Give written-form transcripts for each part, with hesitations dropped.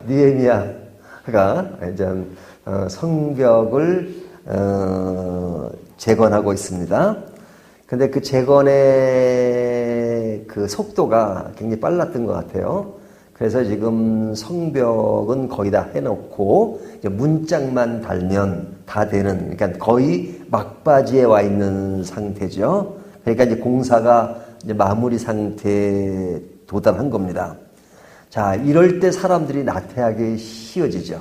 느헤미야가 이제 성벽을 재건하고 있습니다. 근데 그 재건의 그 속도가 굉장히 빨랐던 것 같아요. 그래서 지금 성벽은 거의 다 해놓고 이제 문짝만 달면 다 되는, 그러니까 거의 막바지에 와 있는 상태죠. 그러니까 이제 공사가 이제 마무리 상태에 도달한 겁니다. 자, 이럴 때 사람들이 나태하기 쉬워지죠.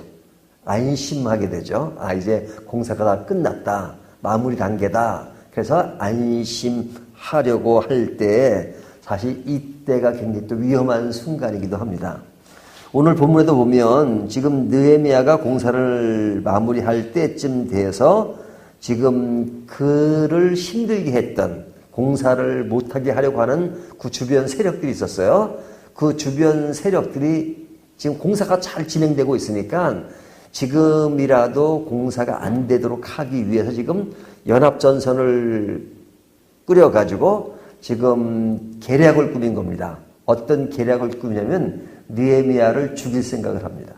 안심하게 되죠. 아, 이제 공사가 다 끝났다. 마무리 단계다. 그래서 안심하려고 할 때 사실 이때가 굉장히 또 위험한 순간이기도 합니다. 오늘 본문에도 보면 지금 느헤미야가 공사를 마무리할 때쯤 돼서 지금 그를 힘들게 했던, 공사를 못하게 하려고 하는 그 주변 세력들이 있었어요. 그 주변 세력들이 지금 공사가 잘 진행되고 있으니까 지금이라도 공사가 안 되도록 하기 위해서 지금 연합전선을 꾸려가지고 지금 계략을 꾸민 겁니다. 어떤 계략을 꾸미냐면 느헤미야를 죽일 생각을 합니다.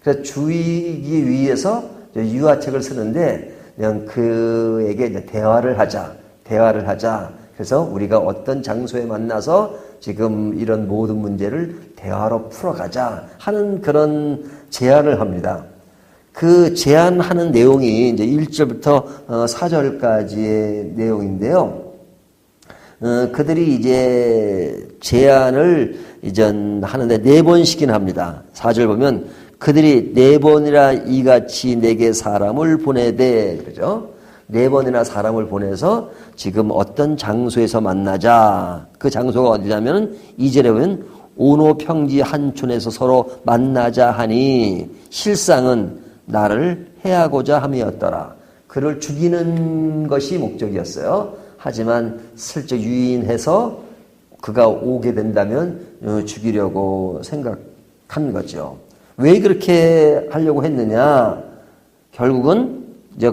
그래서 죽이기 위해서 유화책을 쓰는데 그냥 그에게 이제 대화를 하자. 그래서 우리가 어떤 장소에 만나서 지금 이런 모든 문제를 대화로 풀어가자 하는 그런 제안을 합니다. 그 제안하는 내용이 이제 1절부터 4절까지의 내용인데요. 그들이 이제 제안을 하는데 4번씩이나 합니다. 4절 보면 그들이 4번이나 이같이 내게 사람을 보내되, 그러죠? 4번이나 사람을 보내서 지금 어떤 장소에서 만나자. 그 장소가 어디냐면 2절에 보면 오노 평지 한촌에서 서로 만나자 하니 실상은 나를 해하고자 함이었더라. 그를 죽이는 것이 목적이었어요. 하지만 슬쩍 유인해서 그가 오게 된다면 죽이려고 생각한 거죠. 왜 그렇게 하려고 했느냐? 결국은 이제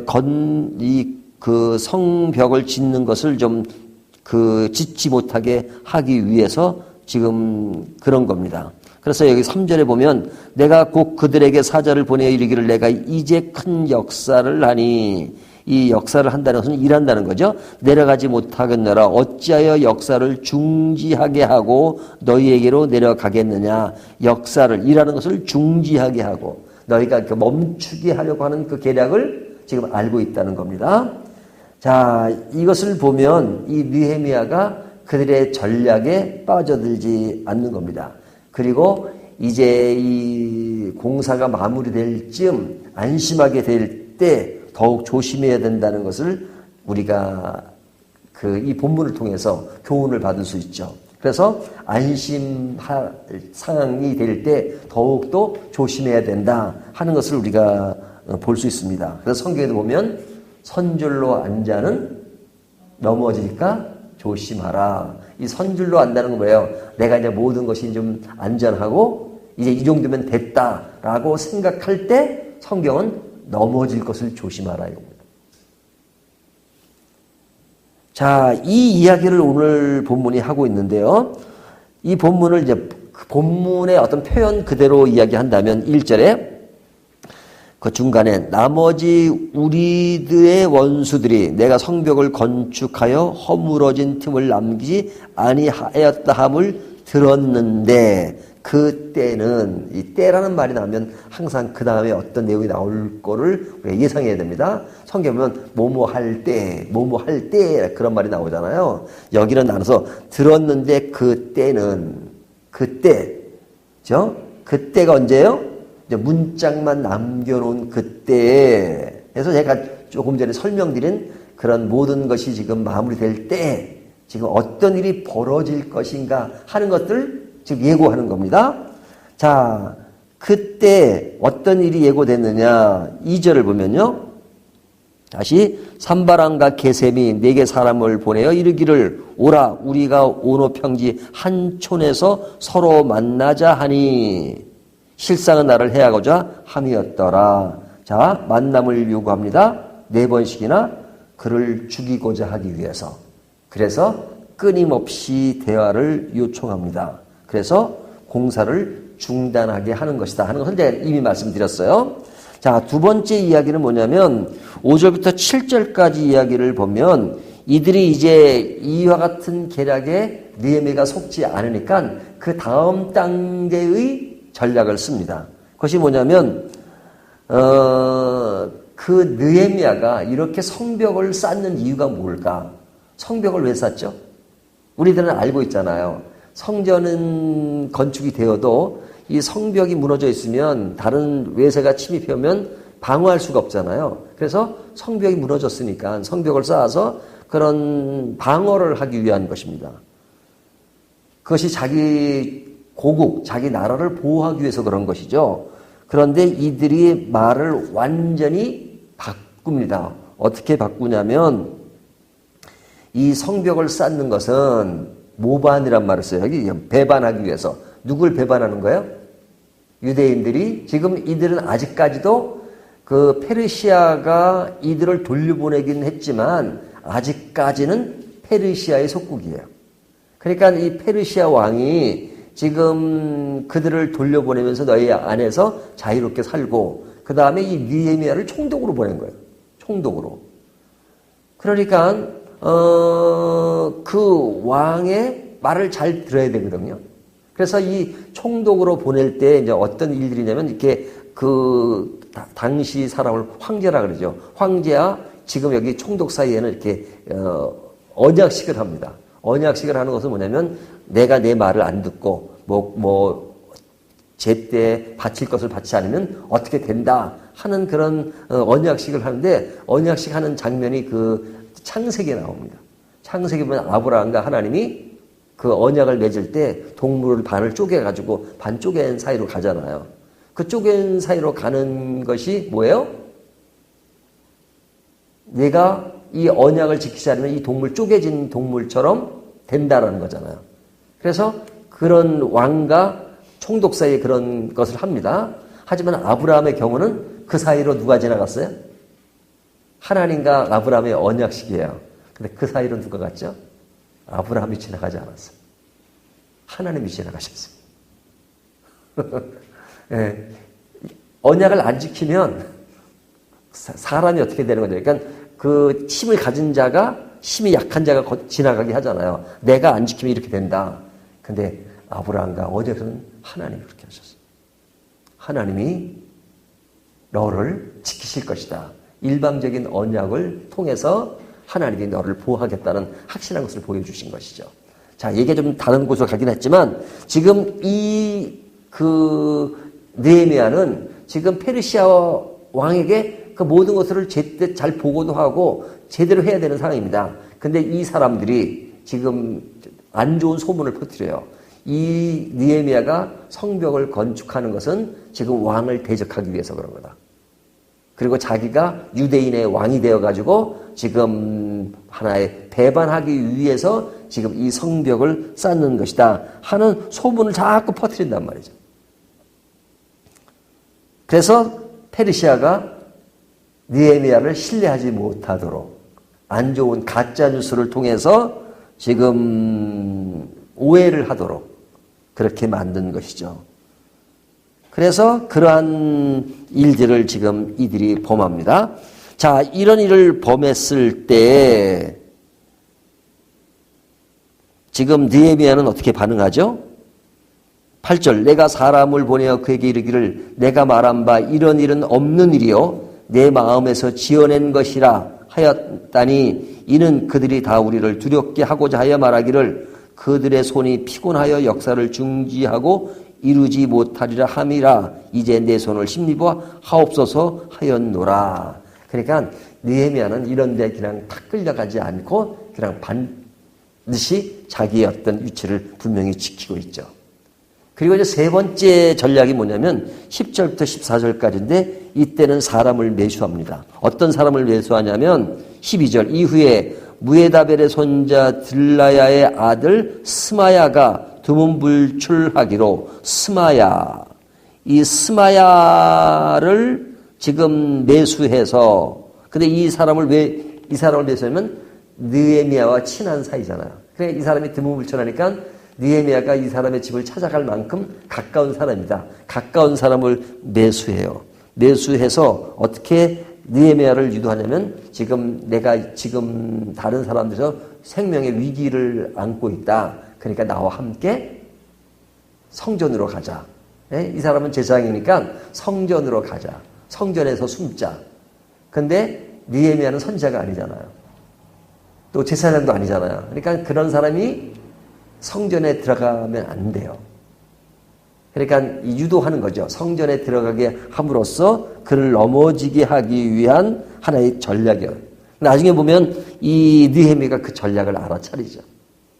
그 성벽을 짓는 것을 좀 짓지 못하게 하기 위해서 지금 그런 겁니다. 그래서 여기 3절에 보면 내가 곧 그들에게 사자를 보내어 이르기를 내가 이제 큰 역사를 하니, 이 역사를 한다는 것은 일한다는 거죠. 내려가지 못하겠노라. 어찌하여 역사를 중지하게 하고 너희에게로 내려가겠느냐. 역사를, 일하는 것을 중지하게 하고 너희가 멈추게 하려고 하는 그 계략을 지금 알고 있다는 겁니다. 자, 이것을 보면 이 느헤미야가 그들의 전략에 빠져들지 않는 겁니다. 그리고 이제 이 공사가 마무리될 즈음 안심하게 될 때 더욱 조심해야 된다는 것을 우리가 이 본문을 통해서 교훈을 받을 수 있죠. 그래서 안심할 상황이 될 때 더욱더 조심해야 된다 하는 것을 우리가 볼 수 있습니다. 그래서 성경에도 보면 선줄로 안 자는 넘어질까 조심하라. 이 선줄로 안다는 건 뭐예요? 내가 이제 모든 것이 좀 안전하고 이제 이 정도면 됐다라고 생각할 때 성경은 넘어질 것을 조심하라 이겁니다. 자, 이 이야기를 오늘 본문이 하고 있는데요. 이 본문을 이제 그 본문의 어떤 표현 그대로 이야기한다면 1절에 그 중간에 나머지 우리들의 원수들이 내가 성벽을 건축하여 허물어진 틈을 남기지 아니하였다 함을 들었는데, 그때는, 이 때라는 말이 나오면 항상 그 다음에 어떤 내용이 나올 거를 우리가 예상해야 됩니다. 성경에 보면 뭐뭐 할 때 그런 말이 나오잖아요. 여기는 나눠서 들었는데 그때는, 그때죠? 그때가 언제예요? 이제 문짝만 남겨놓은 그때에. 그래서 제가 조금 전에 설명드린 그런 모든 것이 지금 마무리될 때 지금 어떤 일이 벌어질 것인가 하는 것들 지금 예고하는 겁니다. 자, 그때 어떤 일이 예고됐느냐. 2절을 보면요. 다시 산바람과 게셈이 내게 사람을 보내어 이르기를 오라 우리가 오노 평지 한촌에서 서로 만나자 하니 실상은 나를 해하고자 함이었더라. 자, 만남을 요구합니다. 4번씩이나 그를 죽이고자 하기 위해서. 그래서 끊임없이 대화를 요청합니다. 그래서 공사를 중단하게 하는 것이다 하는 것을 제가 이미 말씀드렸어요. 자, 두 번째 이야기는 뭐냐면 5절부터 7절까지 이야기를 보면 이들이 이제 이와 같은 계략에 느헤미야가 속지 않으니까 그 다음 단계의 전략을 씁니다. 그것이 뭐냐면 그 느헤미야가 이렇게 성벽을 쌓는 이유가 뭘까? 성벽을 왜 쌓죠? 우리들은 알고 있잖아요. 성전은 건축이 되어도 이 성벽이 무너져 있으면 다른 외세가 침입하면 방어할 수가 없잖아요. 그래서 성벽이 무너졌으니까 성벽을 쌓아서 그런 방어를 하기 위한 것입니다. 그것이 자기 고국, 자기 나라를 보호하기 위해서 그런 것이죠. 그런데 이들이 말을 완전히 바꿉니다. 어떻게 바꾸냐면 이 성벽을 쌓는 것은 모반이란 말을 써요. 여기 배반하기 위해서. 누굴 배반하는 거예요? 유대인들이. 지금 이들은 아직까지도 그 페르시아가 이들을 돌려보내긴 했지만 아직까지는 페르시아의 속국이에요. 그러니까 이 페르시아 왕이 지금 그들을 돌려보내면서 너희 안에서 자유롭게 살고 그 다음에 이 느헤미야를 총독으로 보낸 거예요. 총독으로. 그러니까 그 왕의 말을 잘 들어야 되거든요. 그래서 이 총독으로 보낼 때 이제 어떤 일들이냐면 이렇게 그 당시 사람을 황제라 그러죠. 황제와 지금 여기 총독 사이에는 이렇게 언약식을 합니다. 언약식을 하는 것은 뭐냐면 내가 내 말을 안 듣고 제때 바칠 것을 바치지 않으면 어떻게 된다 하는 그런 언약식을 하는데 언약식 하는 장면이 그 창세기에 나옵니다. 창세기 보면 아브라함과 하나님이 그 언약을 맺을 때 동물을 반을 쪼개가지고 반 쪼갠 사이로 가잖아요. 그 쪼갠 사이로 가는 것이 뭐예요? 내가 이 언약을 지키지 않으면 이 동물 쪼개진 동물처럼 된다라는 거잖아요. 그래서 그런 왕과 총독 사이에 그런 것을 합니다. 하지만 아브라함의 경우는 그 사이로 누가 지나갔어요? 하나님과 아브라함의 언약식이에요. 근데 그 사이로 누가 갔죠? 아브라함이 지나가지 않았어요. 하나님이 지나가셨어요. 네. 언약을 안 지키면 사람이 어떻게 되는 거죠? 그러니까 그 힘을 가진 자가 힘이 약한 자가 지나가게 하잖아요. 내가 안 지키면 이렇게 된다. 근데 아브라함과 언약은 하나님이 그렇게 하셨어요. 하나님이 너를 지키실 것이다. 일방적인 언약을 통해서 하나님이 너를 보호하겠다는 확실한 것을 보여주신 것이죠. 자, 얘기가 좀 다른 곳으로 가긴 했지만 지금 느헤미야는 지금 페르시아 왕에게 그 모든 것을 제때 잘 보고도 하고 제대로 해야 되는 상황입니다. 근데 이 사람들이 지금 안 좋은 소문을 퍼뜨려요. 이 느헤미야가 성벽을 건축하는 것은 지금 왕을 대적하기 위해서 그런 거다. 그리고 자기가 유대인의 왕이 되어가지고 지금 하나의 배반하기 위해서 지금 이 성벽을 쌓는 것이다 하는 소문을 자꾸 퍼뜨린단 말이죠. 그래서 페르시아가 느헤미야를 신뢰하지 못하도록 안 좋은 가짜 뉴스를 통해서 지금 오해를 하도록 그렇게 만든 것이죠. 그래서 그러한 일들을 지금 이들이 범합니다. 자, 이런 일을 범했을 때 지금 느헤미야는 어떻게 반응하죠? 8절 내가 사람을 보내어 그에게 이르기를 내가 말한 바 이런 일은 없는 일이요 내 마음에서 지어낸 것이라 하였다니 이는 그들이 다 우리를 두렵게 하고자 하여 말하기를 그들의 손이 피곤하여 역사를 중지하고 이루지 못하리라 함이라 이제 내 손을 힘입어 하옵소서 하였노라. 그러니까 느헤미야는 이런 데 그냥 탁 끌려가지 않고 그냥 반드시 자기의 어떤 위치를 분명히 지키고 있죠. 그리고 이제 세 번째 전략이 뭐냐면 10절부터 14절까지인데 이때는 사람을 매수합니다. 어떤 사람을 매수하냐면 12절 이후에 무에다벨의 손자 들라야의 아들 스마야가 두문불출하기로 이 스마야를 지금 매수해서 근데 이 사람을 매수하면 느헤미야와 친한 사이잖아요. 그래 이 사람이 두문불출하니까 느헤미야가 이 사람의 집을 찾아갈 만큼 가까운 사람이다. 가까운 사람을 매수해요. 매수해서 어떻게 느헤미야를 유도하냐면 내가 지금 다른 사람들에서 생명의 위기를 안고 있다. 그러니까 나와 함께 성전으로 가자. 이 사람은 제사장이니까 성전으로 가자. 성전에서 숨자. 근데 느헤미야는 선지자가 아니잖아요. 또 제사장도 아니잖아요. 그러니까 그런 사람이 성전에 들어가면 안 돼요. 그러니까 유도하는 거죠. 성전에 들어가게 함으로써 그를 넘어지게 하기 위한 하나의 전략이에요. 나중에 보면 이 느헤미야가 그 전략을 알아차리죠.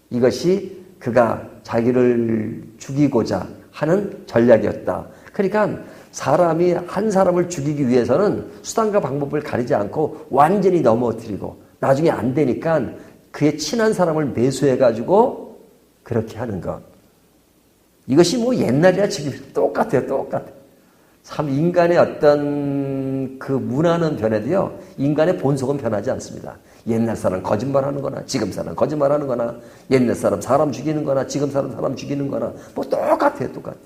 이것이 그가 자기를 죽이고자 하는 전략이었다. 그러니까 사람이 한 사람을 죽이기 위해서는 수단과 방법을 가리지 않고 완전히 넘어뜨리고 나중에 안 되니까 그의 친한 사람을 매수해가지고 그렇게 하는 것. 이것이 뭐 옛날이나 지금 똑같아요. 똑같아요. 참 인간의 어떤 그 문화는 변해도요. 인간의 본성은 변하지 않습니다. 옛날 사람 거짓말하는 거나 지금 사람 거짓말하는 거나 옛날 사람 죽이는 거나 지금 사람 죽이는 거나 뭐 똑같아요. 똑같아요.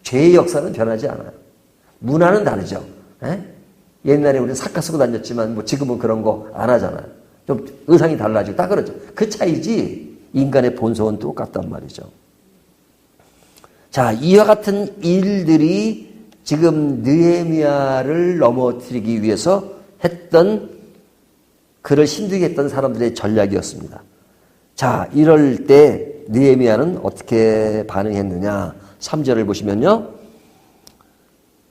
죄의 역사는 변하지 않아요. 문화는 다르죠. 옛날에 우리는 사카 쓰고 다녔지만 뭐 지금은 그런 거 안 하잖아요. 좀 의상이 달라지고 다 그러죠. 그 차이지 인간의 본성은 똑같단 말이죠. 자, 이와 같은 일들이 지금 느헤미야를 넘어뜨리기 위해서 했던 그를 힘들게 했던 사람들의 전략이었습니다. 자, 이럴 때 느헤미야는 어떻게 반응했느냐? 3절을 보시면요.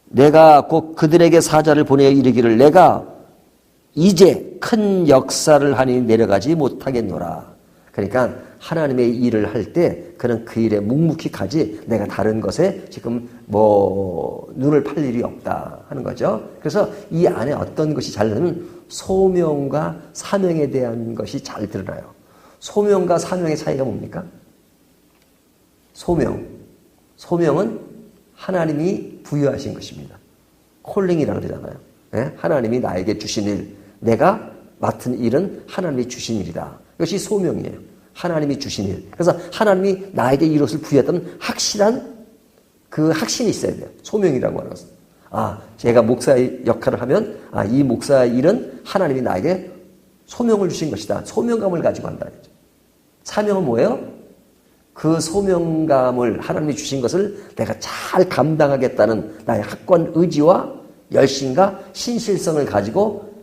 내가 곧 그들에게 사자를 보내어 이르기를 내가 이제 큰 역사를 하니 내려가지 못하겠노라. 그러니까 하나님의 일을 할 때 그는 그 일에 묵묵히 가지 내가 다른 것에 지금 뭐 눈을 팔 일이 없다 하는 거죠. 그래서 이 안에 어떤 것이 잘 드러나면 소명과 사명에 대한 것이 잘 드러나요. 소명과 사명의 차이가 뭡니까? 소명은 하나님이 부여하신 것입니다. 콜링이라고 그러잖아요. 하나님이 나에게 주신 일, 내가 맡은 일은 하나님이 주신 일이다. 이것이 소명이에요. 하나님이 주신 일. 그래서 하나님이 나에게 이것을 부여했던 확실한 그 확신이 있어야 돼요. 소명이라고 하는 것은. 제가 목사의 역할을 하면, 이 목사의 일은 하나님이 나에게 소명을 주신 것이다. 소명감을 가지고 한다. 사명은 뭐예요? 그 소명감을 하나님이 주신 것을 내가 잘 감당하겠다는 나의 확고한 의지와 열심과 신실성을 가지고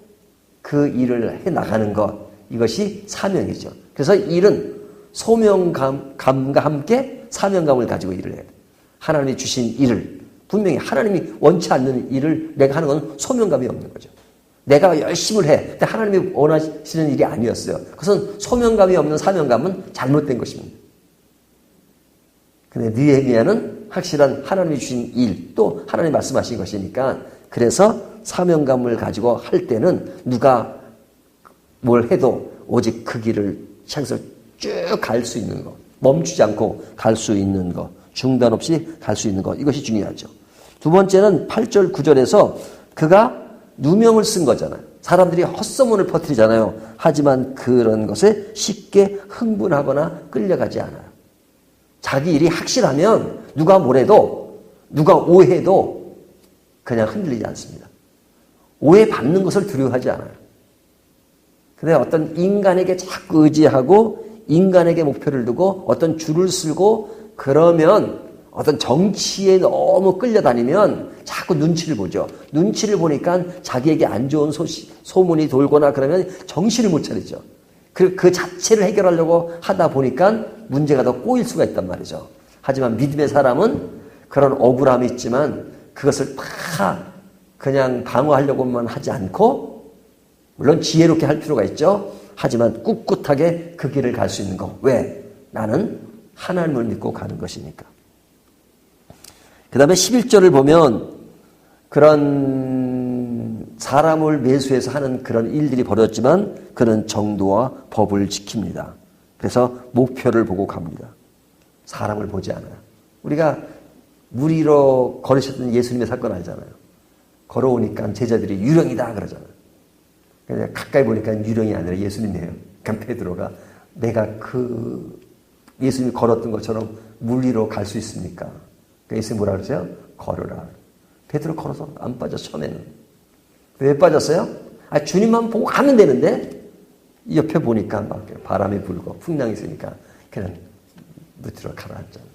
그 일을 해나가는 것. 이것이 사명이죠. 그래서 일은 소명감과 함께 사명감을 가지고 일을 해야 돼요. 하나님이 주신 일을 분명히 하나님이 원치 않는 일을 내가 하는 건 소명감이 없는 거죠. 내가 열심을 해. 근데 하나님이 원하시는 일이 아니었어요. 그것은 소명감이 없는 사명감은 잘못된 것입니다. 근데 느헤미야는 확실한 하나님이 주신 일, 또 하나님이 말씀하신 것이니까 그래서 사명감을 가지고 할 때는 누가 뭘 해도 오직 그 길을 향해서 쭉 갈 수 있는 것, 멈추지 않고 갈 수 있는 것, 중단 없이 갈 수 있는 것, 이것이 중요하죠. 두 번째는 8절 9절에서 그가 누명을 쓴 거잖아요. 사람들이 헛소문을 퍼뜨리잖아요. 하지만 그런 것에 쉽게 흥분하거나 끌려가지 않아요. 자기 일이 확실하면 누가 뭐래도 누가 오해해도 그냥 흔들리지 않습니다. 오해받는 것을 두려워하지 않아요. 근데 어떤 인간에게 자꾸 의지하고 인간에게 목표를 두고 어떤 줄을 쓰고 그러면 어떤 정치에 너무 끌려다니면 자꾸 눈치를 보죠. 눈치를 보니까 자기에게 안 좋은 소문이 돌거나 그러면 정신을 못 차리죠. 그 자체를 해결하려고 하다 보니까 문제가 더 꼬일 수가 있단 말이죠. 하지만 믿음의 사람은 그런 억울함이 있지만 그것을 다 그냥 방어하려고만 하지 않고 물론 지혜롭게 할 필요가 있죠. 하지만 꿋꿋하게 그 길을 갈 수 있는 거. 왜? 나는 하나님을 믿고 가는 것이니까. 그 다음에 11절을 보면 그런 사람을 매수해서 하는 그런 일들이 벌어졌지만 그는 정도와 법을 지킵니다. 그래서 목표를 보고 갑니다. 사람을 보지 않아요. 우리가 물 위로 걸으셨던 예수님의 사건 알잖아요. 걸어오니까 제자들이 유령이다 그러잖아요. 그냥 가까이 보니까 유령이 아니라 예수님이에요. 그러니까 베드로가 내가 그 예수님이 걸었던 것처럼 물 위로 갈 수 있습니까? 그러니까 예수님이 뭐라 그러세요? 걸으라. 베드로 걸어서 안 빠졌어, 처음에는. 왜 빠졌어요? 주님만 보고 가면 되는데 옆에 보니까 막 바람이 불고 풍랑이 있으니까 그냥 밑으로 가라앉잖아.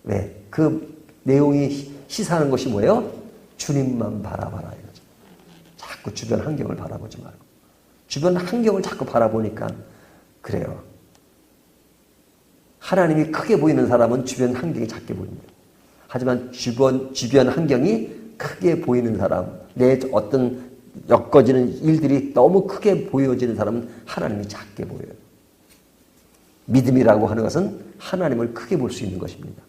왜? 그 내용이 시사하는 것이 뭐예요? 주님만 바라봐라 이거죠. 자꾸 주변 환경을 바라보지 말고. 주변 환경을 자꾸 바라보니까 그래요. 하나님이 크게 보이는 사람은 주변 환경이 작게 보입니다. 하지만 주변 환경이 크게 보이는 사람, 내 어떤 엮어지는 일들이 너무 크게 보여지는 사람은 하나님이 작게 보여요. 믿음이라고 하는 것은 하나님을 크게 볼 수 있는 것입니다.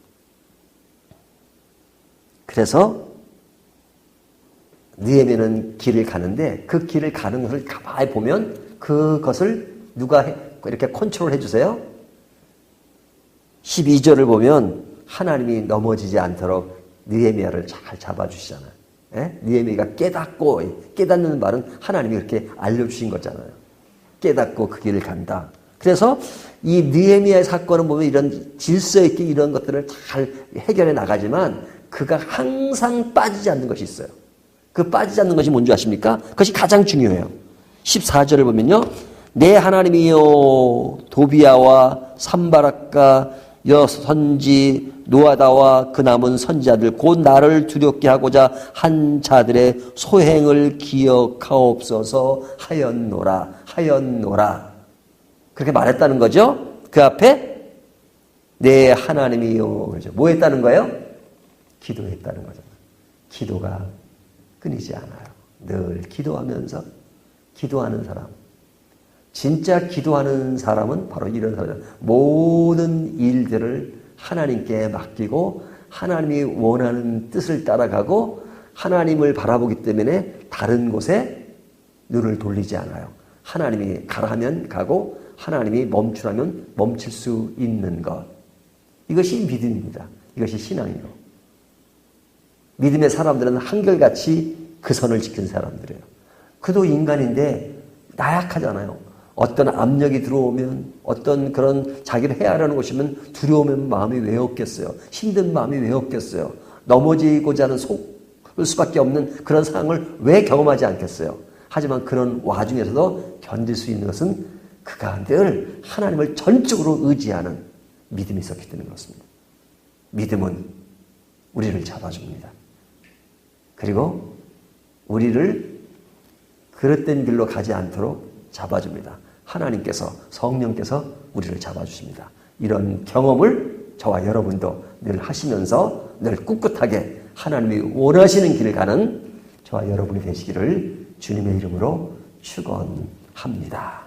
그래서 느헤미야는 길을 가는데 그 길을 가는 것을 가만히 보면 그것을 누가 이렇게 컨트롤 해주세요? 12절을 보면 하나님이 넘어지지 않도록 느헤미야를 잘 잡아주시잖아요. 예? 느헤미야가 깨닫는 말은 하나님이 그렇게 알려주신 거잖아요. 깨닫고 그 길을 간다. 그래서 이 느헤미야의 사건을 보면 이런 질서 있게 이런 것들을 잘 해결해 나가지만 그가 항상 빠지지 않는 것이 있어요. 그 빠지지 않는 것이 뭔지 아십니까? 그것이 가장 중요해요. 14절을 보면요. 내 하나님이여 도비야와 산바락과 여선지 노아다와 그 남은 선지자들 곧 나를 두렵게 하고자 한 자들의 소행을 기억하옵소서 하였노라. 그렇게 말했다는 거죠. 그 앞에 내 하나님이요. 그렇죠. 뭐 했다는 거예요? 기도했다는 거죠. 기도가 끊이지 않아요. 늘 기도하면서 기도하는 사람. 진짜 기도하는 사람은 바로 이런 사람이에요. 모든 일들을 하나님께 맡기고 하나님이 원하는 뜻을 따라가고 하나님을 바라보기 때문에 다른 곳에 눈을 돌리지 않아요. 하나님이 가라면 가고 하나님이 멈추라면 멈출 수 있는 것. 이것이 믿음입니다. 이것이 신앙이에요. 믿음의 사람들은 한결같이 그 선을 지킨 사람들이에요. 그도 인간인데 나약하잖아요. 어떤 압력이 들어오면 어떤 그런 자기를 해하려는 것이면 두려우면 마음이 왜 없겠어요. 힘든 마음이 왜 없겠어요. 넘어지고자 하는 속을 수밖에 없는 그런 상황을 왜 경험하지 않겠어요. 하지만 그런 와중에서도 견딜 수 있는 것은 그가 늘 하나님을 전적으로 의지하는 믿음이 있었기 때문에 그렇습니다. 믿음은 우리를 잡아줍니다. 그리고 우리를 그릇된 길로 가지 않도록 잡아줍니다. 하나님께서 성령께서 우리를 잡아주십니다. 이런 경험을 저와 여러분도 늘 하시면서 늘 꿋꿋하게 하나님이 원하시는 길을 가는 저와 여러분이 되시기를 주님의 이름으로 축원합니다.